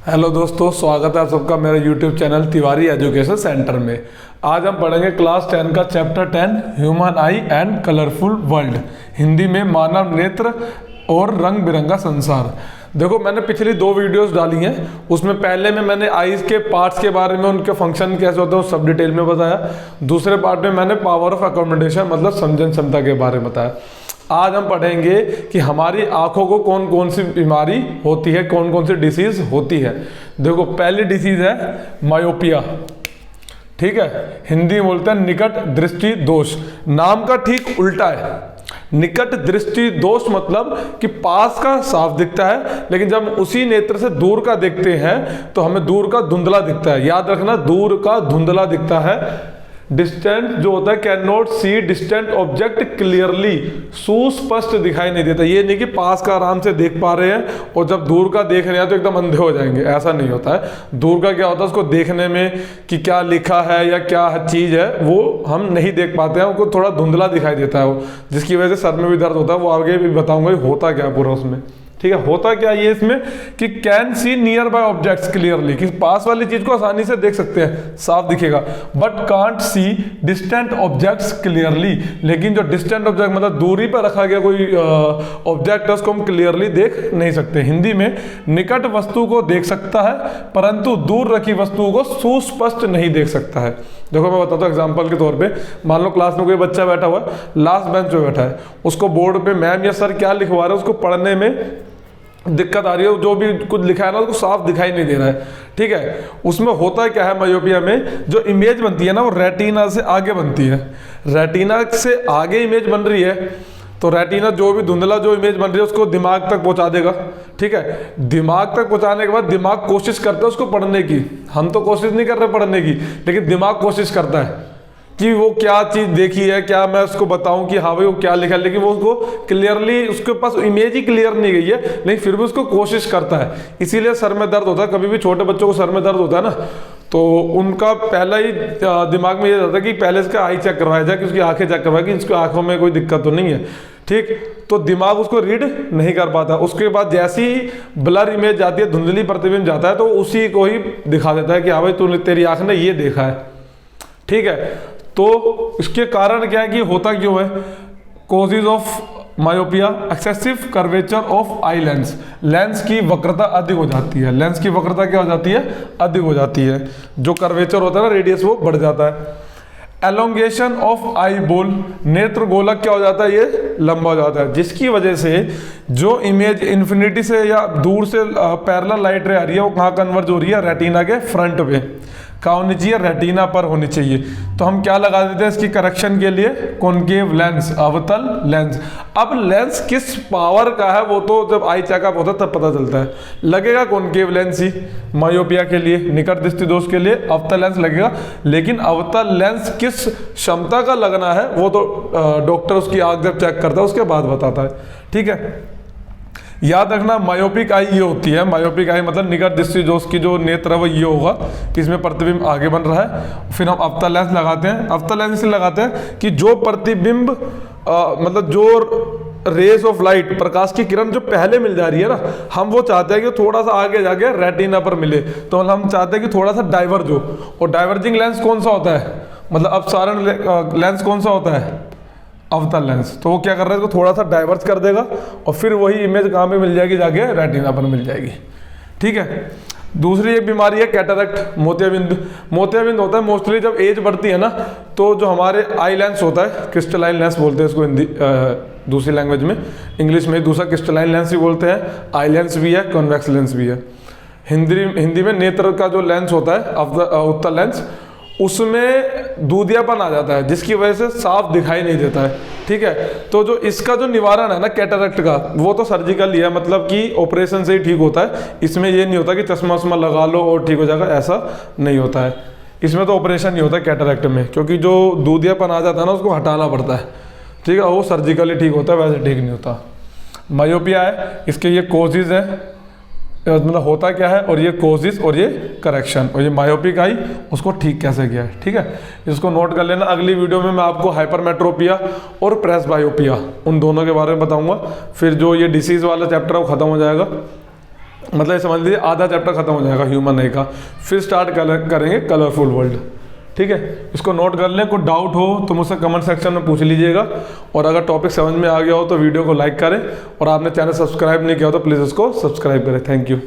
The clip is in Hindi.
हेलो दोस्तों, स्वागत है आप सबका मेरे YouTube channel Tiwari education centre में। आज हम पढ़ेंगे क्लास 10 का chapter 10 human I and colourful world, Hindi में मानव नेत्र और रंग बिरंगा संसार। देखो, मैंने पिछली 2 वीडियोस डाली हैं। उसमें पहले में मैंने आईज के पार्ट्स के बारे में, उनके फंक्शन कैसे होते हैं वो सब डिटेल में बताया। दूसरे पार्ट में मैंने पावर ऑफ अकोमोडेशन मतलब समझन क्षमता के बारे में बताया। आज हम पढ़ेंगे कि हमारी आंखों को कौन कौन सी बीमारी होती है, कौन कौन सी डिसीज होती है। देखो, पहली डिसीज है मायोपिया, ठीक है। हिंदी में बोलते हैं निकट दृष्टि दोष। नाम का ठीक उल्टा है। निकट दृष्टि दोष मतलब कि पास का साफ दिखता है, लेकिन जब उसी नेत्र से दूर का देखते हैं तो हमें दूर का धुंधला दिखता है। याद रखना, दूर का धुंधला दिखता है। डिस्टेंट जो होता है, can not see distant object clearly, सुस्पष्ट दिखाई नहीं देता। ये नहीं कि पास का आराम से देख पा रहे हैं और जब दूर का देख रहे हैं तो एकदम अंधे हो जाएंगे, ऐसा नहीं होता है। दूर का क्या होता है, उसको देखने में कि क्या लिखा है या क्या चीज़ है वो हम नहीं देख पाते हैं, उनको थोड़ा धुंधला दिखाई देता है वो, जिसकी वजह से सर में भी दर्द होता है। वो आगे भी बताऊंगा होता क्या पूरा उसमें, ठीक है। होता क्या ये इसमें कि can see near by objects clearly, कि पास वाली चीज को आसानी से देख सकते हैं, साफ दिखेगा। But can't see distant objects clearly, लेकिन जो डिस्टेंट ऑब्जेक्ट मतलब दूरी पर रखा गया कोई ऑब्जेक्ट है उसको हम क्लियरली देख नहीं सकते। हिंदी में निकट वस्तु को देख सकता है परंतु दूर रखी वस्तु को सुस्पष्ट नहीं देख सकता है। देखो, मैं बताता हूँ एग्जाम्पल के तौर पे। मान लो क्लास में कोई बच्चा बैठा हुआ है, लास्ट बेंच पे बैठा है, उसको बोर्ड पे मैम या सर क्या लिखवा रहे हैं उसको पढ़ने में दिक्कत आ रही है, जो भी कुछ लिखा है ना उसको साफ दिखाई नहीं दे रहा है, ठीक है। उसमें होता है क्या है, मायोपिया में जो इमेज बनती है ना वो रेटिना से आगे बनती है। रेटिना से आगे इमेज बन रही है तो रेटिना जो भी धुंधला जो इमेज बन रही है उसको दिमाग तक पहुंचा देगा, ठीक है। दिमाग तक पहुंचाने के बाद दिमाग कोशिश करता है उसको पढ़ने की। हम तो कोशिश नहीं कर रहे पढ़ने की, लेकिन दिमाग कोशिश करता है कि वो क्या चीज़ देखी है, क्या मैं उसको बताऊं कि हाँ भाई वो क्या लिखा है, लेकिन वो उसको क्लियरली, उसके पास इमेज ही क्लियर नहीं गई है, लेकिन फिर भी उसको कोशिश करता है। इसीलिए सर में दर्द होता है। कभी भी छोटे बच्चों को सर में दर्द होता है ना, तो उनका पहला ही दिमाग में ये रहता है कि पहले इसका आई चेक करवाया जाए, कि उसकी आंखें चेक करवाए कि इसकी आंखों में कोई दिक्कत तो नहीं है, ठीक। तो दिमाग उसको रीड नहीं कर पाता। उसके बाद जैसी ही ब्लर इमेज जाती है, धुंधली प्रतिबिंब जाता है, तो उसी को ही दिखा देता है कि हाँ भाई तूने, तेरी आंख ने ये देखा है, ठीक है। तो इसके कारण क्या है कि होता क्यों है, causes of myopia, excessive curvature of eye lens, lens की वक्रता अधिक हो जाती है। लेंस की वक्रता क्या हो जाती है, अधिक हो जाती है। जो कर्वेचर होता है ना, रेडियस, वो बढ़ जाता है। एलोंगेशन ऑफ आई बोल, नेत्र गोलक क्या हो जाता है, ये लंबा हो जाता है, जिसकी वजह से जो इमेज इन्फिनिटी से या दूर से पैरेलल लाइट रे आ रही है वो कहाँ कन्वर्ज हो रही है, रेटिना के फ्रंट पे। कहाँ होनी चाहिए, रेटिना पर होनी चाहिए। तो हम क्या लगा देते हैं इसकी करेक्शन के लिए, कॉनकेव लेंस, अवतल लेंस। अब लेंस किस पावर का है वो तो जब आई चेकअप होता है तब पता चलता है। लगेगा कॉनकेव लेंस ही मायोपिया के लिए, निकट दृष्टि दोष के लिए अवतल लेंस लगेगा, लेकिन अवतल लेंस किस क्षमता का लगना है वो तो डॉक्टर उसकी आंख जब चेक करता है उसके बाद बताता है, ठीक है। याद रखना, मायोपिक आई ये होती है। मायोपिक आई मतलब निकट दृष्टि दोष की जो नेत्र है वो ये होगा, इसमें प्रतिबिंब आगे बन रहा है। फिर हम अवतल लेंस लगाते हैं। अवतल लेंस इसलिए लगाते हैं कि जो प्रतिबिंब मतलब जो रेज ऑफ लाइट, प्रकाश की किरण जो पहले मिल जा रही है ना, हम वो चाहते हैं कि थोड़ा सा आगे जाके रेटिना पर मिले। तो हम चाहते हैं कि थोड़ा सा डाइवर्ज हो। और डाइवर्जिंग लेंस कौन सा होता है, मतलब अपसारण लेंस कौन सा होता है, अवतल लेंस। तो वो क्या कर रहा है, इसको थोड़ा सा डाइवर्स कर देगा और फिर वही इमेज कहाँ पे मिल जाएगी, जाके रेटिना पर मिल जाएगी, ठीक है। दूसरी एक बीमारी है कैटरैक्ट, मोतियाबिंद। मोतियाबिंद होता है मोस्टली जब एज बढ़ती है ना, तो जो हमारे आई लेंस होता है, क्रिस्टलाइन लेंस बोलते हैं इसको हिंदी दूसरी लैंग्वेज में, इंग्लिश में दूसरा क्रिस्टलाइन लेंस भी बोलते हैं, आई लेंस भी है, कॉन्वेक्स लेंस भी है। हिंदी में नेत्र का जो लेंस होता है उत्तल लेंस, उसमें दूधियापन आ जाता है, जिसकी वजह से साफ दिखाई नहीं देता है, ठीक है। तो जो इसका जो निवारण है ना कैटरैक्ट का, वो तो सर्जिकल ही है, मतलब कि ऑपरेशन से ही ठीक होता है। इसमें ये नहीं होता कि चश्मा वश्मा लगा लो और ठीक हो जाएगा, ऐसा नहीं होता है। इसमें तो ऑपरेशन नहीं होता कैटरैक्ट में, क्योंकि जो दूधियापन आ जाता है ना उसको हटाना पड़ता है, ठीक है। वो सर्जिकली ठीक होता है, वैसे ठीक नहीं होता। मायोपिया है, इसके ये कोजेज हैं, मतलब होता क्या है, और ये कोजिस और ये करेक्शन, और ये मायोपिक आई उसको ठीक कैसे किया है, ठीक है। इसको नोट कर लेना। अगली वीडियो में मैं आपको हाइपरमेट्रोपिया और प्रेसबायोपिया उन दोनों के बारे में बताऊंगा। फिर जो ये डिसीज वाला चैप्टर है वो खत्म हो जाएगा। मतलब समझ लीजिए आधा चैप्टर खत्म हो जाएगा ह्यूमन आई का, फिर स्टार्ट करेंगे कलरफुल वर्ल्ड। ठीक है, इसको नोट कर लें। कोई डाउट हो तो मुझसे कमेंट सेक्शन में पूछ लीजिएगा, और अगर टॉपिक समझ में आ गया हो तो वीडियो को लाइक करें, और आपने चैनल सब्सक्राइब नहीं किया हो तो प्लीज़ उसको सब्सक्राइब करें। Thank you.